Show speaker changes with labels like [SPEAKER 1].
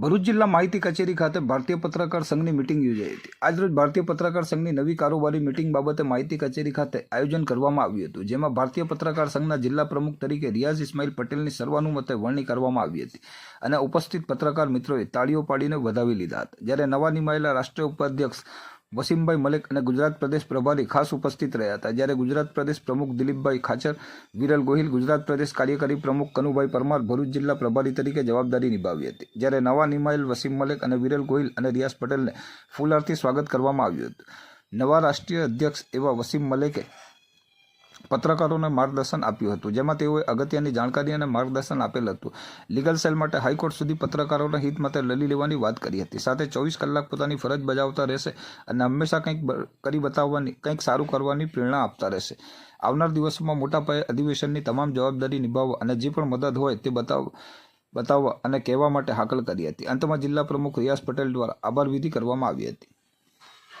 [SPEAKER 1] ભરૂચ જિલ્લા માહિતી કચેરી ખાતે ભારતીય પત્રકાર સંઘની મીટિંગ યોજાઈ હતી। આજરોજ ભારતીય પત્રકાર સંઘની નવી કારોબારી મીટિંગ બાબતે માહિતી કચેરી ખાતે આયોજન કરવામાં આવ્યું હતું, જેમાં ભારતીય પત્રકાર સંઘના જિલ્લા પ્રમુખ તરીકે રિયાઝ ઇસ્માઇલ પટેલની સર્વાનુમતે વરણી કરવામાં આવી હતી અને ઉપસ્થિત પત્રકાર મિત્રોએ તાળીઓ પાડીને વધાવી લીધા હતા। જ્યારે નવા નિમાયેલા રાષ્ટ્રીય ઉપાધ્યક્ષ વસીમભાઈ મલેક અને ગુજરાત પ્રદેશ પ્રભારી ખાસ ઉપસ્થિત રહ્યા હતા। જ્યારે ગુજરાત પ્રદેશ પ્રમુખ દિલીપભાઈ ખાચર, વિરલ ગોહિલ, ગુજરાત પ્રદેશ કાર્યકારી પ્રમુખ કનુભાઈ પરમાર ભરૂચ જિલ્લા પ્રભારી તરીકે જવાબદારી નિભાવી હતી। જ્યારે નવા નિમાયેલ વસીમ મલેક અને વિરલ ગોહિલ અને રિયાઝ પટેલને ફૂલહારથી સ્વાગત કરવામાં આવ્યું હતું। નવા રાષ્ટ્રીય અધ્યક્ષ એવા વસીમ મલેકે પત્રકારોને માર્ગદર્શન આપ્યું હતું, જેમાં તેઓએ અગત્યની જાણકારી અને માર્ગદર્શન આપેલ હતું। લીગલ સેલ માટે હાઈકોર્ટ સુધી પત્રકારોના હિત માટે લડી લેવાની વાત કરી હતી। સાથે 24 કલાક પોતાની ફરજ બજાવતા રહેશે અને હંમેશા કંઈક સારું કરવાની પ્રેરણા આપતા રહેશે। આવનાર દિવસોમાં મોટા પાયે અધિવેશનની તમામ જવાબદારી નિભાવવા અને જે પણ મદદ હોય તે બતાવવા અને કહેવા માટે હાકલ કરી હતી। અંતમાં જિલ્લા પ્રમુખ રિયાઝ પટેલ દ્વારા આભાર વિધિ કરવામાં આવી હતી।